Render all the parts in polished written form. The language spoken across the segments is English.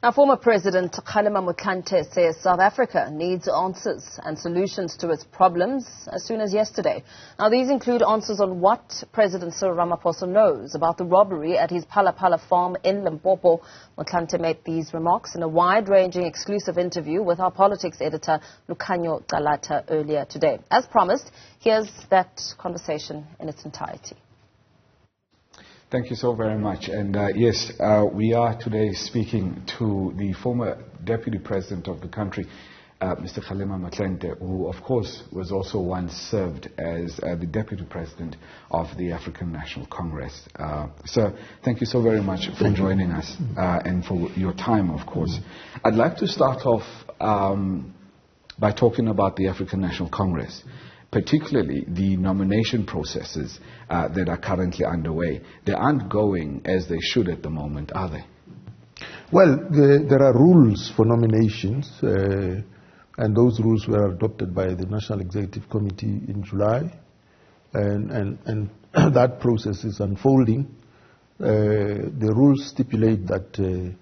Now, former President Kgalema Motlanthe says South Africa needs answers and solutions to its problems as soon as yesterday. Now, these include answers on what President Cyril Ramaphosa knows about the robbery at his Phala Phala Farm in Limpopo. Motlanthe made these remarks in a wide-ranging exclusive interview with our politics editor Lukhanyo Calata earlier today. As promised, here's that conversation in its entirety. Thank you so very much. And yes, we are today speaking to the former Deputy President of the country, Mr. Kgalema Motlanthe, who of course was also once served as the Deputy President of the African National Congress. Sir, thank you so very much for joining us and for your time, of course. I'd like to start off by talking about the African National Congress, particularly the nomination processes that are currently underway. They aren't going as they should at the moment, are they? Well, there are rules for nominations, and those rules were adopted by the National Executive Committee in July, and that process is unfolding. The rules stipulate that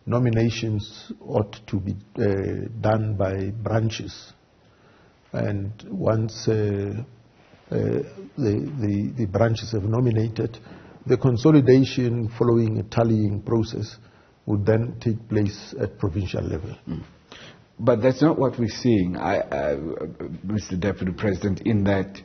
nominations ought to be done by branches. And once the branches have nominated, the consolidation following a tallying process would then take place at provincial level. But that's not what we're seeing, Mr. Deputy President, in that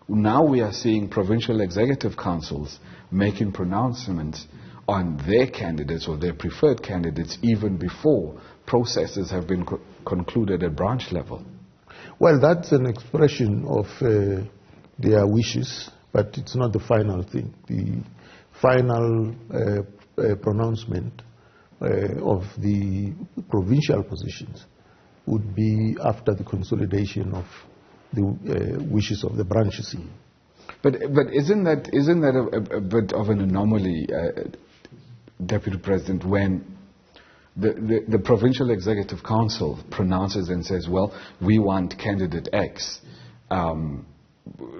now we are seeing provincial executive councils making pronouncements on their candidates or their preferred candidates even before processes have been concluded at branch level. Well, that's an expression of their wishes, but it's not the final thing. The final pronouncement of the provincial positions would be after the consolidation of the wishes of the branches. But isn't that a bit of an anomaly, Deputy President, when the Provincial Executive Council pronounces and says, well, we want candidate X.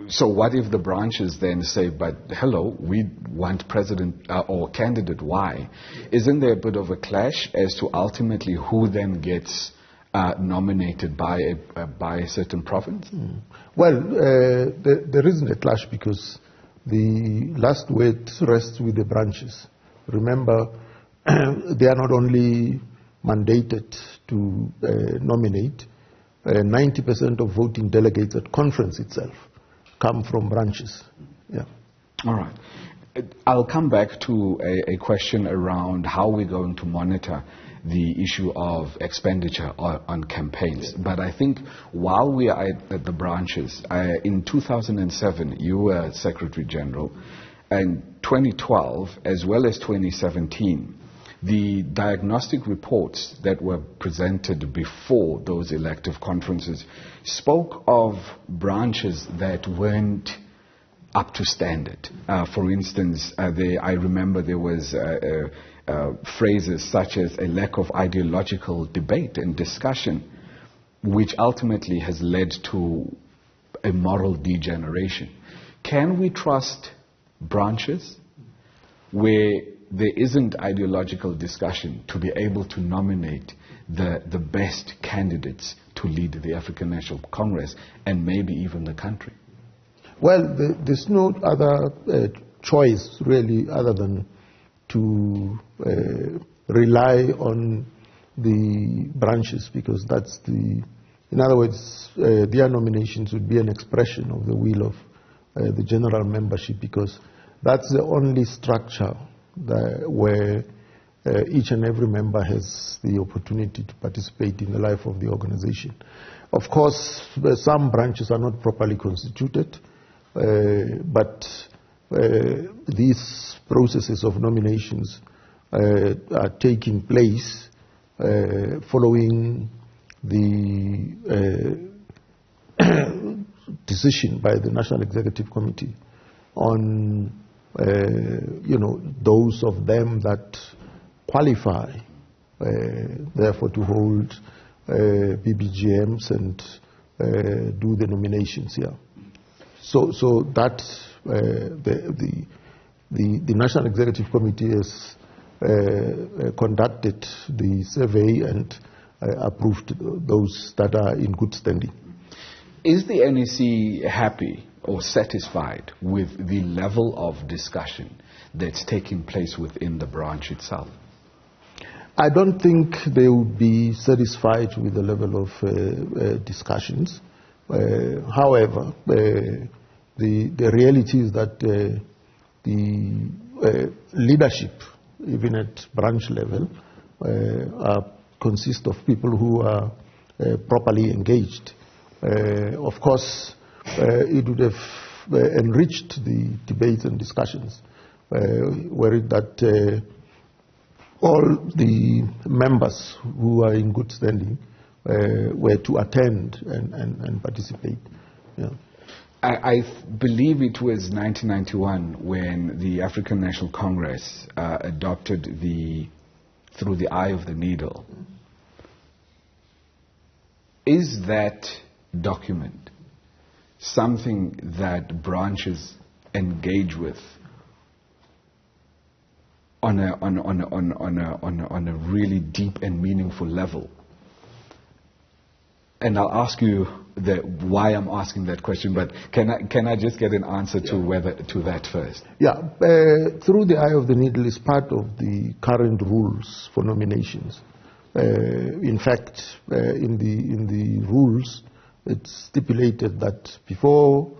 So what if the branches then say, but hello, we want President or candidate Y? Isn't there a bit of a clash as to ultimately who then gets nominated by a certain province? Well, there isn't a clash because the last word rests with the branches. Remember, they are not only mandated to nominate, 90% of voting delegates at conference itself come from branches. Yeah. All right. I'll come back to a question around how we're going to monitor the issue of expenditure on campaigns. But I think while we are at the branches, in 2007, you were Secretary General, and 2012 as well as 2017, the diagnostic reports that were presented before those elective conferences spoke of branches that weren't up to standard. For instance, I remember there was phrases such as a lack of ideological debate and discussion, which ultimately has led to a moral degeneration. Can we trust branches where there isn't ideological discussion to be able to nominate the best candidates to lead the African National Congress and maybe even the country? Well, there's no other choice really other than to rely on the branches, because that's in other words, their nominations would be an expression of the will of the general membership, because that's the only structure where each and every member has the opportunity to participate in the life of the organization. Of course, some branches are not properly constituted, but these processes of nominations are taking place following the decision by the National Executive Committee on those of them that qualify, therefore, to hold BBGMs and do the nominations here. So that the National Executive Committee has conducted the survey and approved those that are in good standing. Is the NEC happy or satisfied with the level of discussion that's taking place within the branch itself? I don't think they would be satisfied with the level of discussions. However, the reality is that the leadership, even at branch level, consist of people who are properly engaged. Of course, it would have enriched the debates and discussions were it that all the members who are in good standing were to attend and participate. Yeah. I believe it was 1991 when the African National Congress adopted through the eye of the needle. Is that document something that branches engage with on a really deep and meaningful level? And I'll ask you why I'm asking that question, but can I just get an answer to that first? Yeah, through the eye of the needle is part of the current rules for nominations. In fact, in the rules, it's stipulated that before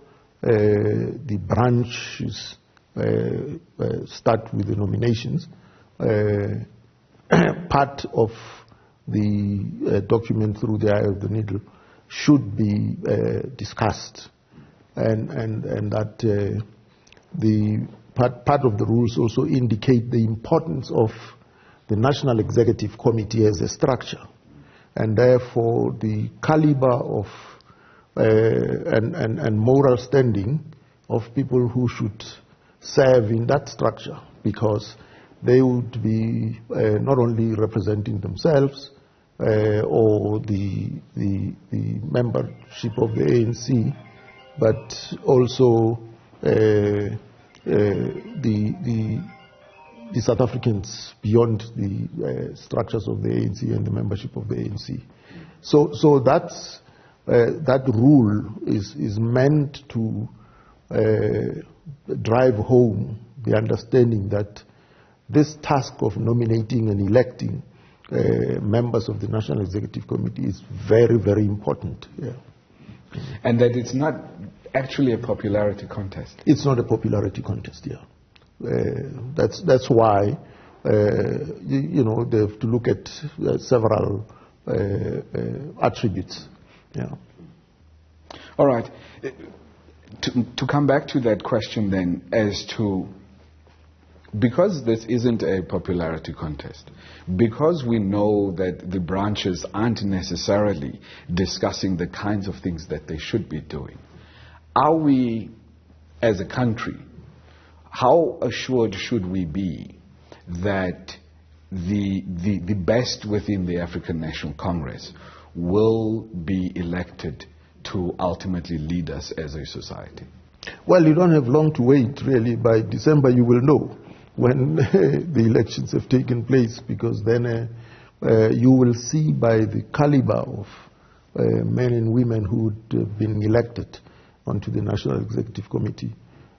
the branches start with the nominations, part of the document through the eye of the needle should be discussed, and that the part of the rules also indicate the importance of the National Executive Committee as a structure, and therefore the caliber of and moral standing of people who should serve in that structure, because they would be not only representing themselves or the membership of the ANC, but also the South Africans beyond the structures of the ANC and the membership of the ANC. So that's that rule is meant to drive home the understanding that this task of nominating and electing members of the National Executive Committee is very, very important. Yeah. And that it's not actually a popularity contest. It's not a popularity contest, yeah. That's why they have to look at several attributes. Yeah. All right. To come back to that question then, as to, because this isn't a popularity contest, because we know that the branches aren't necessarily discussing the kinds of things that they should be doing, are we, as a country, how assured should we be that the best within the African National Congress will be elected to ultimately lead us as a society? Well, you don't have long to wait, really. By December, you will know when the elections have taken place, because then you will see by the caliber of men and women who would have been elected onto the National Executive Committee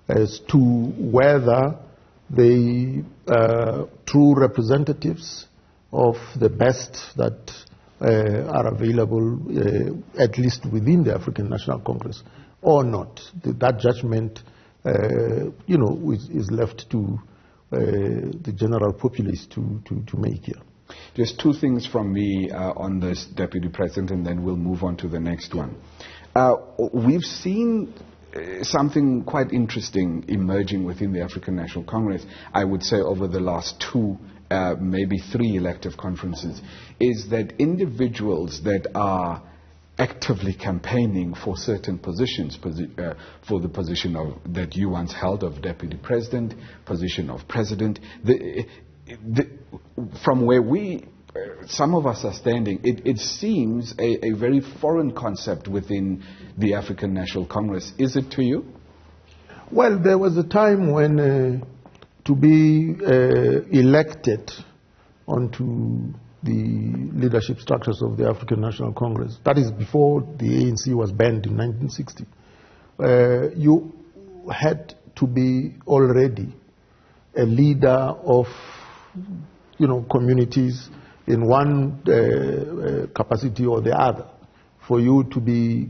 as to whether they are true representatives of the best that are available, at least within the African National Congress, or not. That judgment, is left to the general populace to make here. Just two things from me on this, Deputy President, and then we'll move on to the next one. We've seen something quite interesting emerging within the African National Congress, I would say over the last two, maybe three elective conferences, is that individuals that are actively campaigning for certain positions, for the position that you once held of Deputy President, position of President, from where some of us are standing, it seems a very foreign concept within the African National Congress. Is it to you? Well, there was a time when to be elected onto the leadership structures of the African National Congress. That is before the ANC was banned in 1960. You had to be already a leader of, communities in one capacity or the other, for you to be,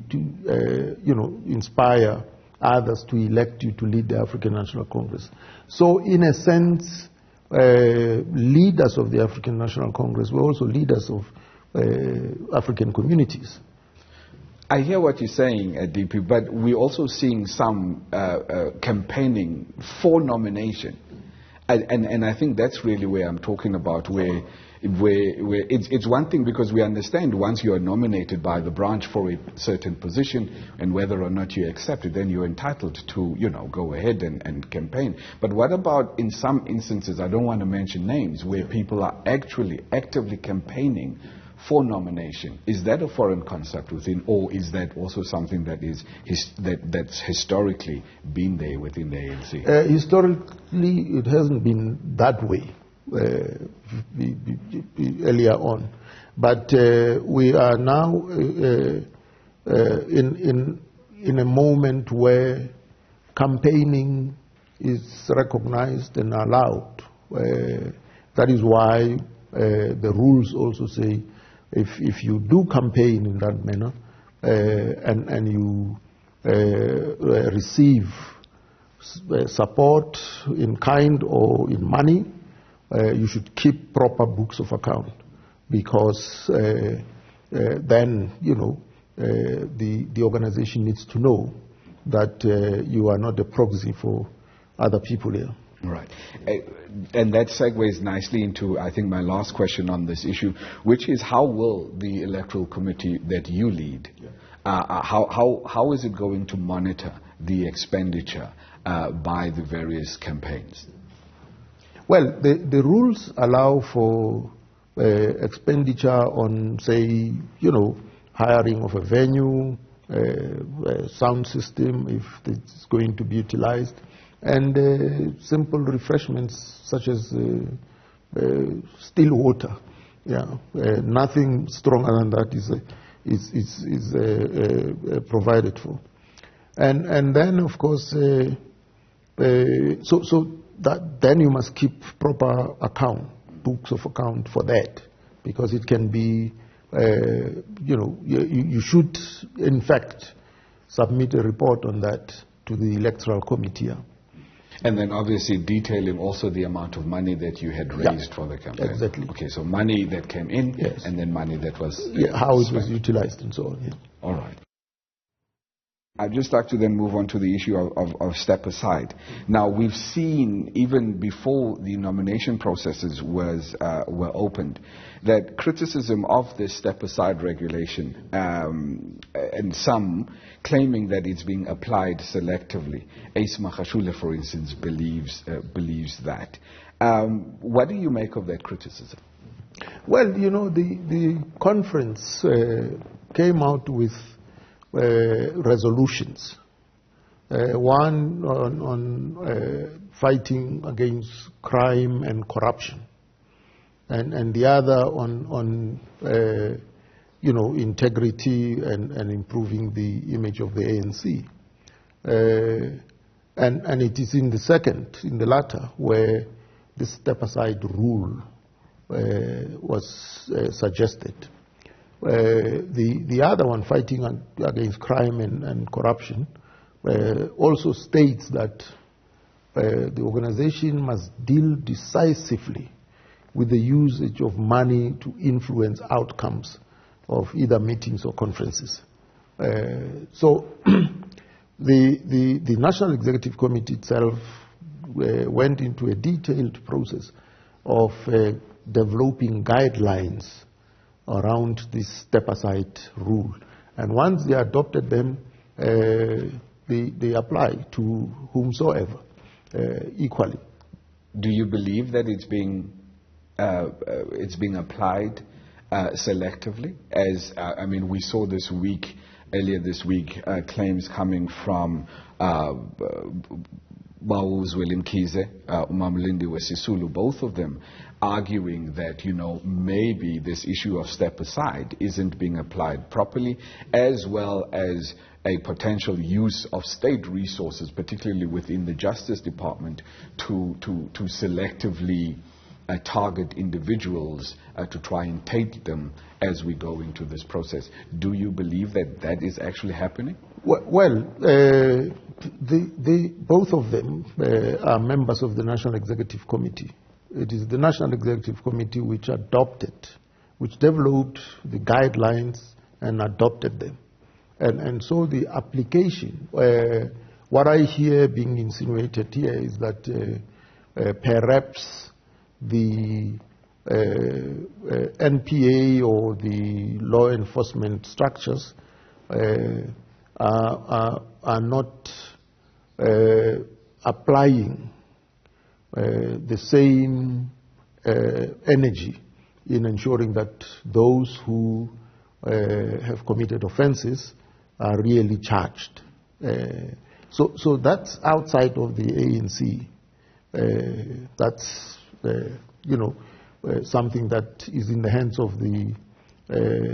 inspire others to elect you to lead the African National Congress. So, in a sense, leaders of the African National Congress were also leaders of African communities. I hear what you're saying, DP, but we're also seeing some campaigning for nomination. And I think that's really where I'm talking about, where it's one thing because we understand once you are nominated by the branch for a certain position and whether or not you accept it, then you're entitled to, go ahead and campaign. But what about in some instances, I don't want to mention names, where people are actually actively campaigning for nomination? Is that a foreign concept within, or is that also something that is that's historically been there within the ANC? Historically, it hasn't been that way earlier on, but we are now in a moment where campaigning is recognized and allowed. That is why the rules also say, if you do campaign in that manner and you receive support in kind or in money, you should keep proper books of account, because then the organization needs to know that you are not a proxy for other people here. Right. And that segues nicely into, I think, my last question on this issue, which is how will the electoral committee that you lead, how is it going to monitor the expenditure by the various campaigns? Well, the rules allow for expenditure on, say, hiring of a venue, a sound system, if it's going to be utilized, and simple refreshments such as still water. Nothing stronger than that is provided for. And then, of course, so that then you must keep proper books of account for that, because it can be, you should, in fact, submit a report on that to the electoral committee. And then obviously detailing also the amount of money that you had raised for the campaign. Exactly. Okay, so money that came in, yes, and then money that was how it was utilized and so on. Yeah. All right. I'd just like to then move on to the issue of step aside. Now, we've seen, even before the nomination processes were opened, that criticism of this step aside regulation, and some claiming that it's being applied selectively. Ace Magashule, for instance, believes that. What do you make of that criticism? Well, the conference came out with resolutions. One on fighting against crime and corruption, and the other on integrity and improving the image of the ANC. And it is in the latter, where this step-aside rule was suggested. The other one, fighting against crime and corruption, also states that the organization must deal decisively with the usage of money to influence outcomes of either meetings or conferences. So the National Executive Committee itself went into a detailed process of developing guidelines around this step-aside rule. And once they adopted them, they apply to whomsoever equally. Do you believe that it's being applied selectively? As we saw earlier this week, claims coming from William Kize, Umamlindi Sisulu, both of them arguing that, maybe this issue of step aside isn't being applied properly, as well as a potential use of state resources, particularly within the Justice Department, to selectively target individuals to try and taint them as we go into this process. Do you believe that that is actually happening? Well, both of them are members of the National Executive Committee. It is the National Executive Committee which developed the guidelines and adopted them. And so the application, what I hear being insinuated here is that perhaps the NPA or the law enforcement structures are not applying the same energy in ensuring that those who have committed offenses are really charged. So that's outside of the ANC. That's something that is in the hands of the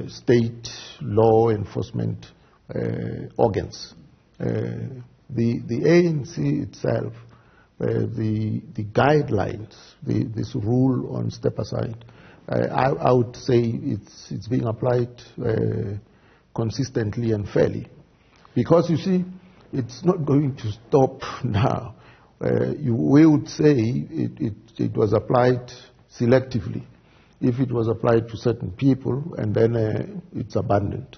state law enforcement organs. The ANC itself, the guidelines, this rule on step aside, I would say it's being applied consistently and fairly. Because you see, it's not going to stop now. We would say it was applied selectively if it was applied to certain people and then it's abandoned.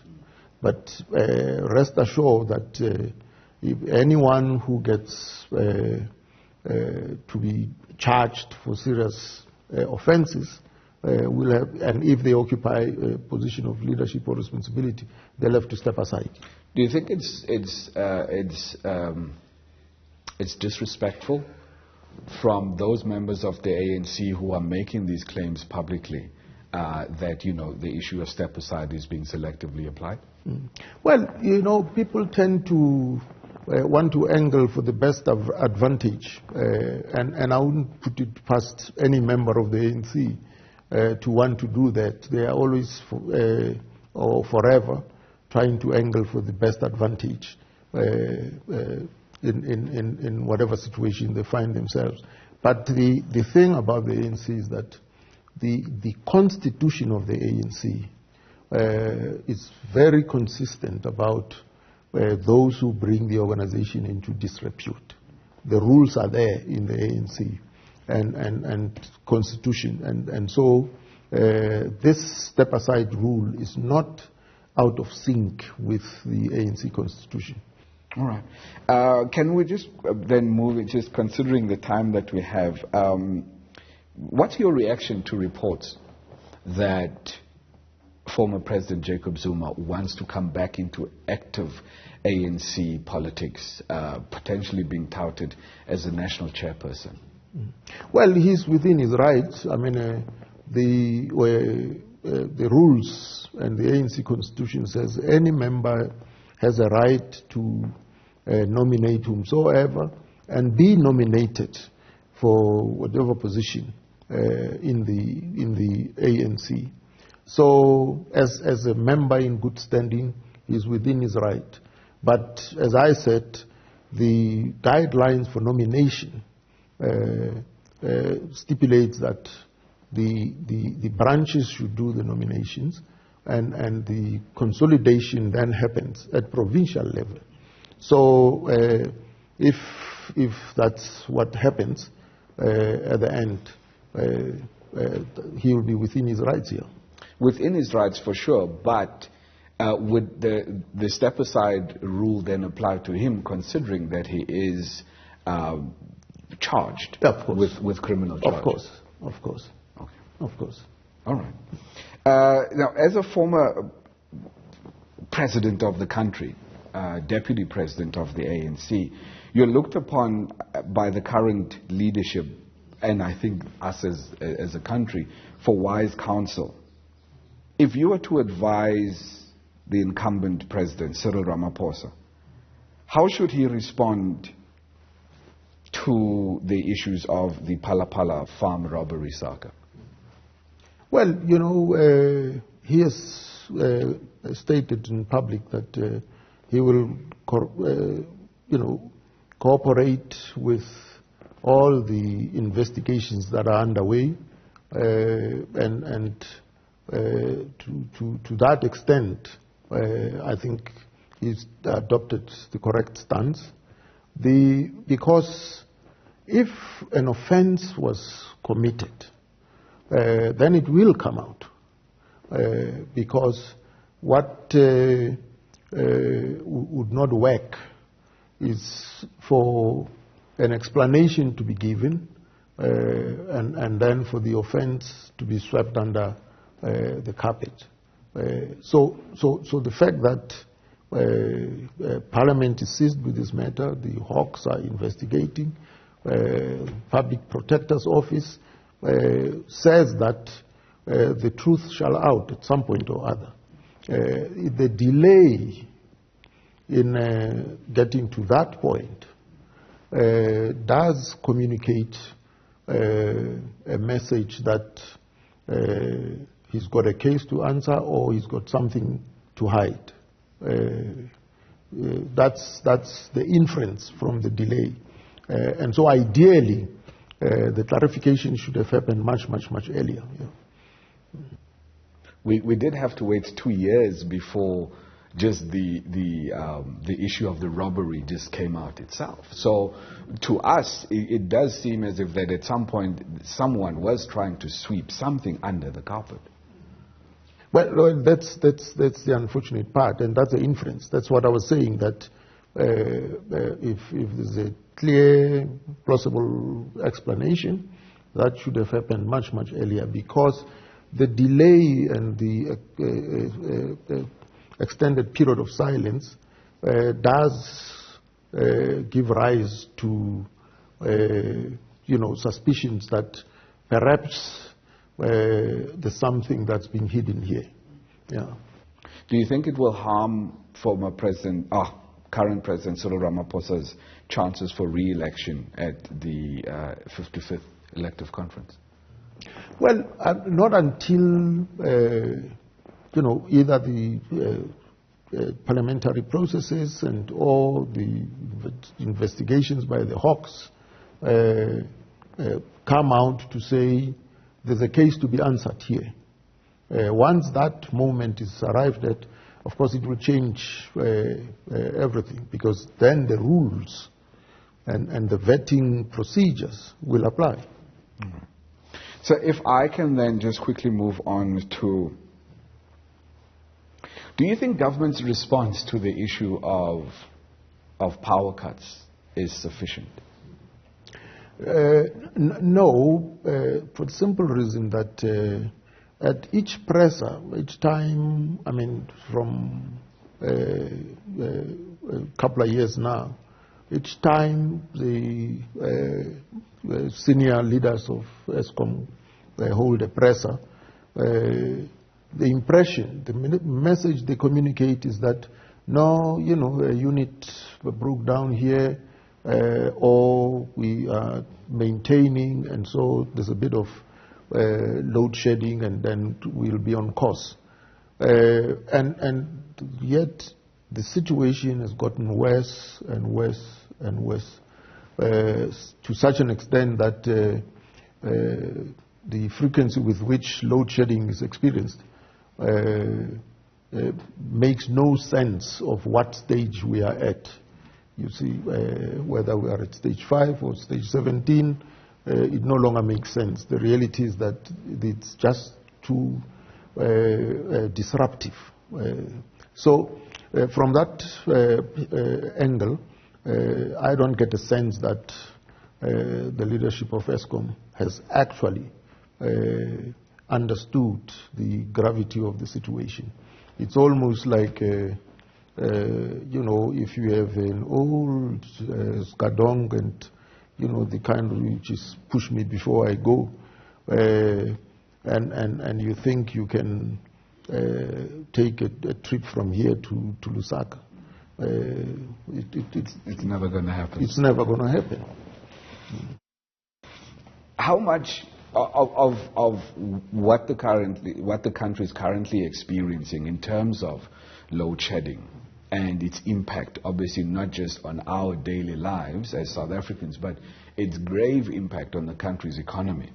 But rest assured that if anyone who gets to be charged for serious offenses will have, and if they occupy a position of leadership or responsibility, they'll have to step aside. Do you think it's disrespectful from those members of the ANC who are making these claims publicly that the issue of step aside is being selectively applied? Well, people tend to want to angle for the best advantage, and I wouldn't put it past any member of the ANC to want to do that. They are always or forever trying to angle for the best advantage in whatever situation they find themselves. But the thing about the ANC is that the constitution of the ANC is very consistent about those who bring the organization into disrepute. The rules are there in the ANC and constitution, and so this step aside rule is not out of sync with the ANC constitution. All right. Can we just then move, just considering the time that we have, what's your reaction to reports that former President Jacob Zuma wants to come back into active ANC politics, potentially being touted as a national chairperson? Well, he's within his rights. I mean, the rules and the ANC constitution says any member has a right to nominate whomsoever and be nominated for whatever position in the ANC. So as a member in good standing, he's within his right. But as I said, the guidelines for nomination stipulates that the branches should do the nominations, and the consolidation then happens at provincial level. So if that's what happens at the end, he will be within his rights here. Within his rights, for sure, but would the step-aside rule then apply to him, considering that he is charged with criminal charges? Of course. Okay. Of course. All right. Now, as a former president of the country, deputy president of the ANC, you're looked upon by the current leadership, and I think us as a country, for wise counsel. If you were to advise the incumbent president, Cyril Ramaphosa, how should he respond to the issues of the Palapala Farm robbery saga? Well, he has stated in public that he will, cooperate with all the investigations that are underway, and to that extent, I think he's adopted the correct stance. Because if an offense was committed, then it will come out. Because what would not work is for an explanation to be given, and then for the offense to be swept under the carpet. So the fact that Parliament is seized with this matter, the Hawks are investigating, Public Protector's Office says that the truth shall out at some point or other. The delay in getting to that point does communicate a message that he's got a case to answer or he's got something to hide. That's the inference from the delay. And so ideally, the clarification should have happened much earlier. Yeah. We did have to wait 2 years before just the issue of the robbery just came out itself. So to us, it does seem as if that at some point someone was trying to sweep something under the carpet. Well, that's the unfortunate part, and that's the inference. That's what I was saying, that if there's a clear, plausible explanation, that should have happened much earlier, because the delay and the extended period of silence does give rise to suspicions that perhaps there's something that's been hidden here. Yeah. Do you think it will harm current President Cyril Ramaphosa's chances for re-election at the 55th elective conference? Well, not until either the parliamentary processes and all the investigations by the Hawks come out to say there's a case to be answered here. Once that moment is arrived at, of course, it will change everything, because then the rules and the vetting procedures will apply. Mm-hmm. So if I can then just quickly move on to, do you think government's response to the issue of power cuts is sufficient? No, for the simple reason that at each presser, each time, from a couple of years now, each time the senior leaders of Eskom hold a presser, the impression, the message they communicate is that, no, a unit broke down here, or we are maintaining, and so there's a bit of load shedding, and then we'll be on course. And yet the situation has gotten worse and worse and worse, to such an extent that the frequency with which load shedding is experienced makes no sense of what stage we are at. You see, whether we are at stage 5 or stage 17, it no longer makes sense. The reality is that it's just too disruptive. So from that angle, I don't get a sense that the leadership of Eskom has actually understood the gravity of the situation. It's almost like, if you have an old skadong and, the kind which is push me before I go, and you think you can take a trip from here to Lusaka. It's never going to happen. It's never going to happen. How much of what the country is currently experiencing in terms of load shedding and its impact, obviously not just on our daily lives as South Africans, but its grave impact on the country's economy,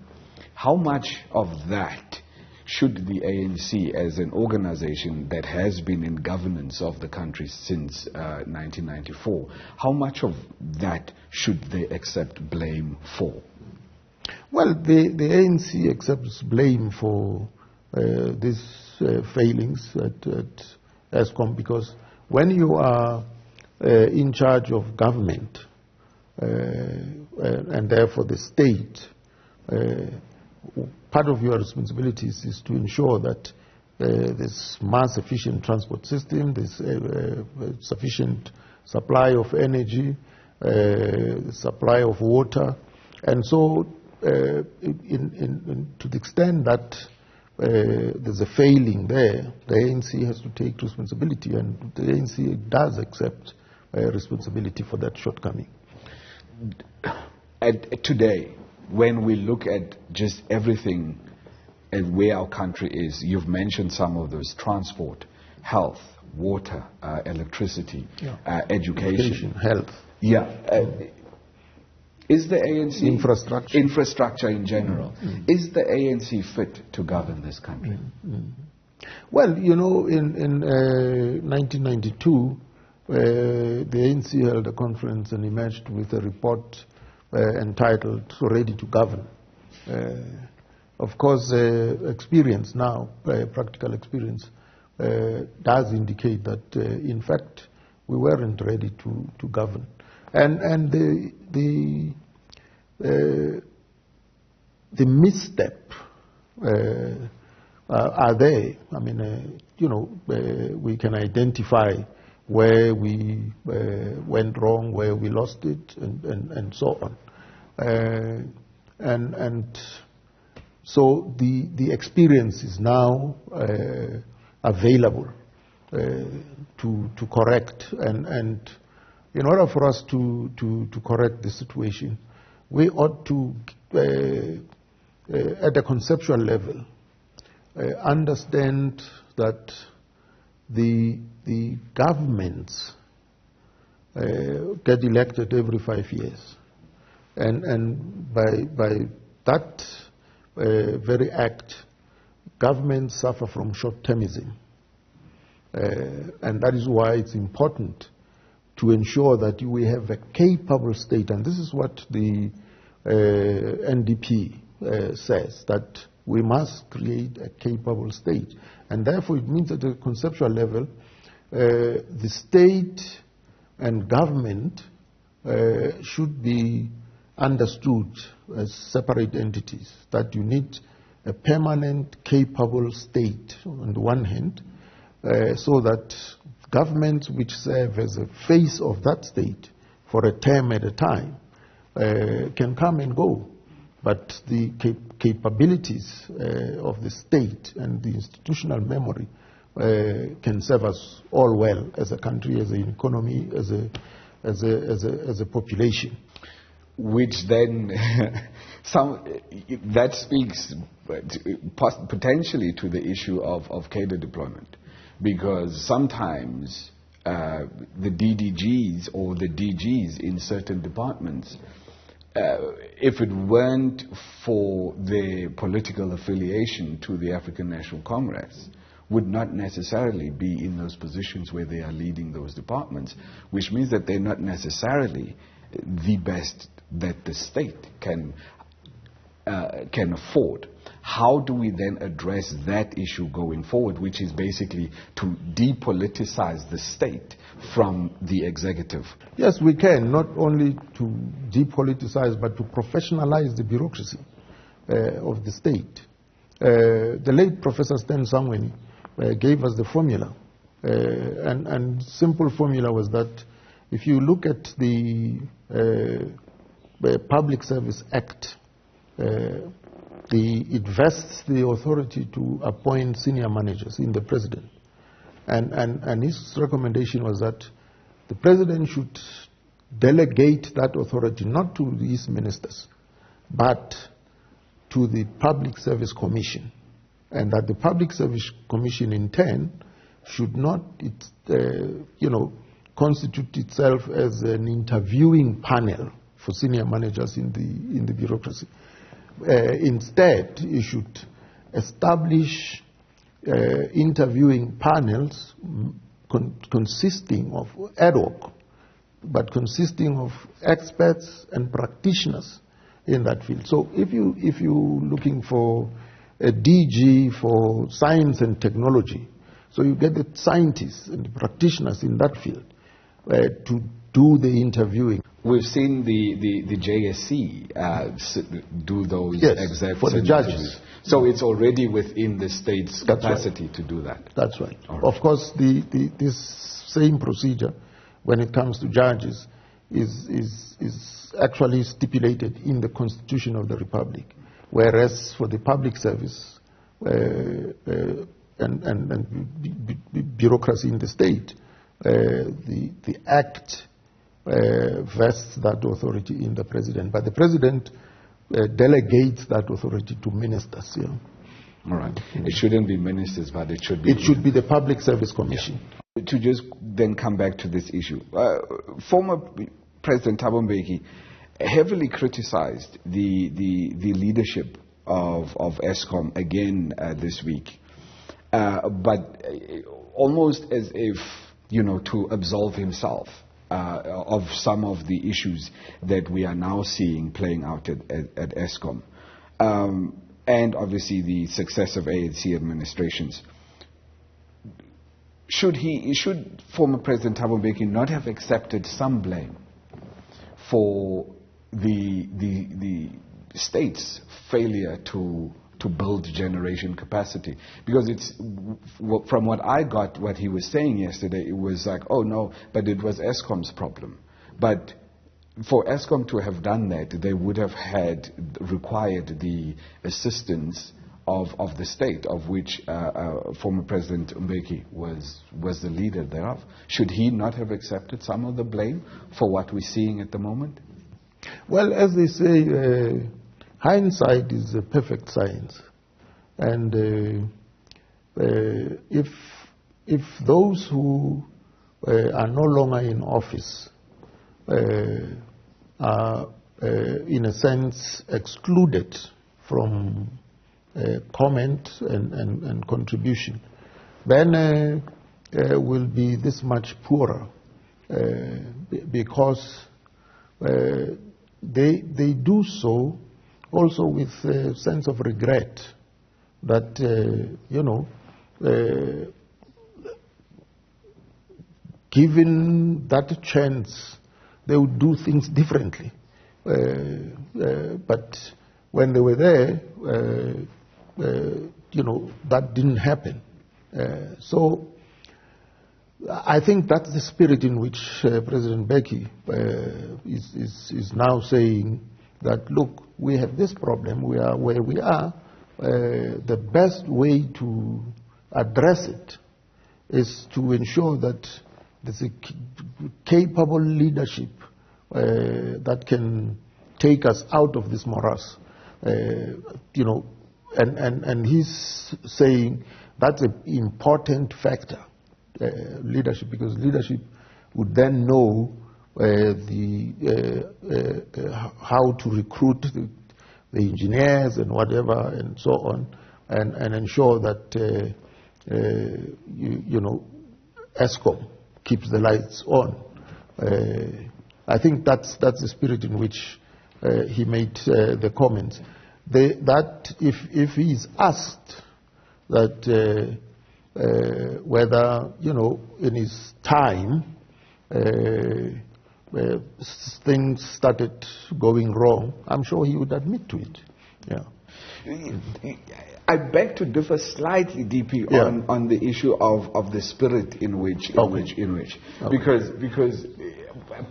how much of that should the ANC, as an organization that has been in governance of the country since 1994, how much of that should they accept blame for? Well, the ANC accepts blame for these failings at Eskom, because when you are in charge of government and therefore the state, part of your responsibilities is to ensure that there's mass efficient transport system, there's sufficient supply of energy, supply of water, and so to the extent that there's a failing there, the ANC has to take responsibility, and the ANC does accept responsibility for that shortcoming. Today, when we look at just everything and where our country is, you've mentioned some of those: transport, health, water, electricity, education, health. Is the ANC... Infrastructure in general. Is the ANC fit to govern this country? Well, you know, in 1992, the ANC held a conference and emerged with a report entitled Ready to Govern. Of course, experience now, practical experience, does indicate that, in fact, we weren't ready to govern. And the misstep are there. I mean, we can identify where we went wrong, where we lost it, and so on. And so the experience is now available to correct. And in order for us to correct the situation, we ought to, at a conceptual level, understand that the governments get elected every 5 years, and by that very act, governments suffer from short-termism, and that is why it's important to ensure that we have a capable state, and this is what the NDP says, that we must create a capable state. And therefore it means at a conceptual level, the state and government should be understood as separate entities, that you need a permanent, capable state on the one hand, so that governments which serve as a face of that state for a term at a time can come and go. But the capabilities of the state and the institutional memory can serve us all well as a country, as an economy, as a population. Which then, that speaks potentially to the issue of cadre deployment. Because sometimes the DDGs or the DGs in certain departments, if it weren't for their political affiliation to the African National Congress, would not necessarily be in those positions where they are leading those departments, which means that they're not necessarily the best that the state can afford. How do we then address that issue going forward, which is basically to depoliticize the state from the executive? Yes, we can, not only to depoliticize, but to professionalize the bureaucracy of the state. The late Professor Stan Sangweni gave us the formula, and simple formula was that if you look at the Public Service Act, it vests the authority to appoint senior managers in the president. And his recommendation was that the president should delegate that authority not to these ministers, but to the Public Service Commission, and that the Public Service Commission in turn should not, constitute itself as an interviewing panel for senior managers in the bureaucracy. Instead, it should establish interviewing panels consisting of ad hoc, but consisting of experts and practitioners in that field. So if you're looking for a DG for science and technology, so you get the scientists and the practitioners in that field to do the interviewing. We've seen the JSC do those exact for the judges. interviews. So it's already within the state's capacity to do that. That's right. Right. Of course, this same procedure, when it comes to judges, is actually stipulated in the Constitution of the Republic, whereas for the public service and bureaucracy in the state, the Act vests that authority in the President. But the President delegates that authority to ministers. All right. It shouldn't be ministers, but it should be... It should be the Public Service Commission. Yeah. To just then come back to this issue. Former President Thabo Mbeki heavily criticized the leadership of Eskom again this week. But almost as if, to absolve himself of some of the issues that we are now seeing playing out at Eskom. And obviously the successive ANC administrations. Should former President Thabo Mbeki not have accepted some blame for the state's failure to build generation capacity? Because it's, from what I got, what he was saying yesterday, it was like, oh no, but it was Eskom's problem. But for Eskom to have done that, they would have required the assistance of the state, of which former President Mbeki was the leader thereof. Should he not have accepted some of the blame for what we're seeing at the moment? Well, as they say, hindsight is a perfect science, and if those who are no longer in office are, in a sense, excluded from comment and contribution, then will be this much poorer, because they do so also with a sense of regret that, given that chance, they would do things differently. But when they were there, that didn't happen. So I think that's the spirit in which President Mbeki is now saying that, look, we have this problem, we are where we are. The best way to address it is to ensure that there's a capable leadership that can take us out of this morass. And he's saying that's an important factor, leadership, because leadership would then know how to recruit the engineers and whatever and so on, and ensure that Eskom keeps the lights on. I think that's the spirit in which he made the comments. That if he is asked that whether in his time things started going wrong, I'm sure he would admit to it. Yeah. I beg to differ slightly, DP, on the issue of the spirit in which, because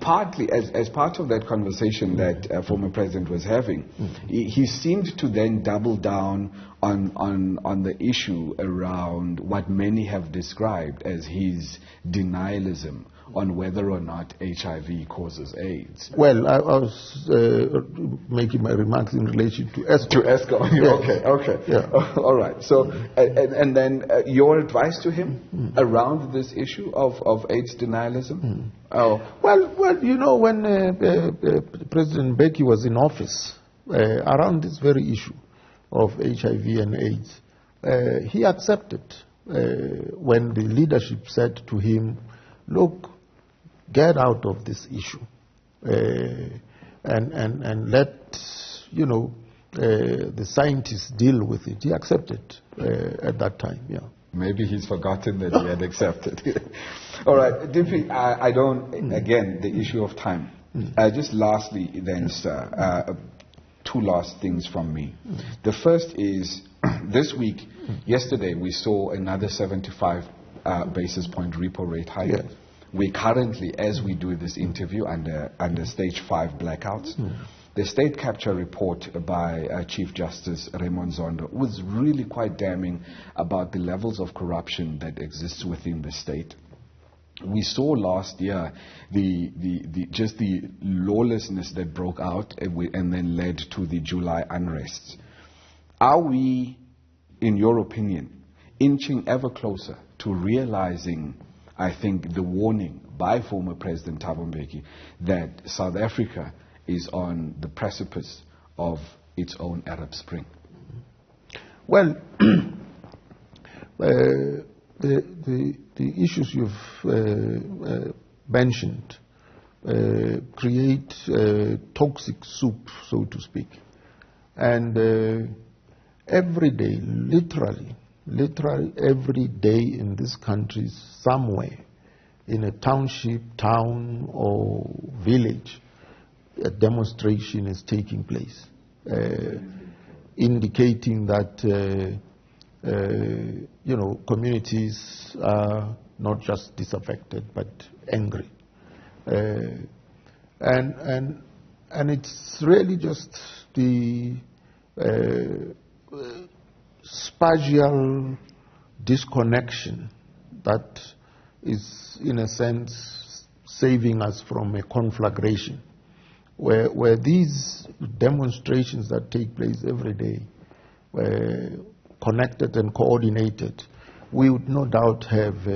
partly as part of that conversation that former president was having, he seemed to then double down on the issue around what many have described as his denialism on whether or not HIV causes AIDS. Well, I was making my remarks in relation to Eskom. To Eskom. Yes. Okay. Yeah. All right. So, and then your advice to him around this issue of AIDS denialism? Oh. Well, you know, when President Mbeki was in office, around this very issue of HIV and AIDS, he accepted when the leadership said to him, look, get out of this issue and let, you know, the scientists deal with it. He accepted at that time, yeah. Maybe he's forgotten that he had accepted. All right, Dimpy, I don't, again, the issue of time. Just lastly then, sir, two last things from me. The first is, this week, yesterday, we saw another 75 basis point repo rate hike. Yes. We currently, as we do this interview, under stage 5 blackouts. The state capture report by Chief Justice Raymond Zondo was really quite damning about the levels of corruption that exists within the state. We saw last year just the lawlessness that broke out and then led to the July unrests. Are we, in your opinion, inching ever closer to realizing, I think, the warning by former President Mbeki that South Africa is on the precipice of its own Arab Spring? Well, the issues you've mentioned create toxic soup, so to speak. And every day, literally every day in this country, somewhere, in a township, town or village, a demonstration is taking place, indicating that you know, communities are not just disaffected but angry, and it's really just the spatial disconnection that is, in a sense, saving us from a conflagration, where these demonstrations that take place every day were connected and coordinated, we would no doubt have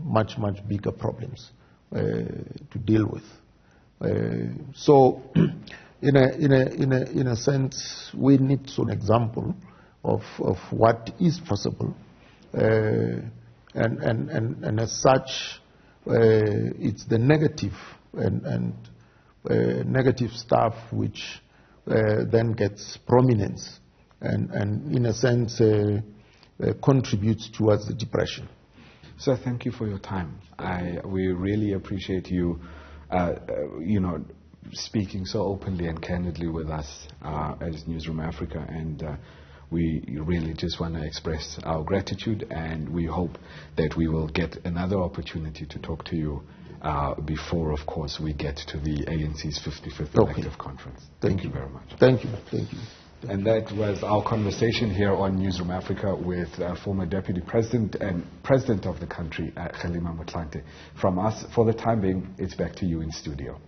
much bigger problems to deal with. So, in a sense, we need an example of what is possible, and as such, it's the negative and negative stuff which then gets prominence and in a sense contributes towards the depression. Sir, thank you for your time. We really appreciate you, speaking so openly and candidly with us as Newzroom Afrika, and we really just want to express our gratitude, and we hope that we will get another opportunity to talk to you before, of course, we get to the ANC's 55th elective conference. Thank you very much. Thank you. And that was our conversation here on Newzroom Afrika with former Deputy President and President of the country, Kgalema Motlanthe. From us, for the time being, it's back to you in studio.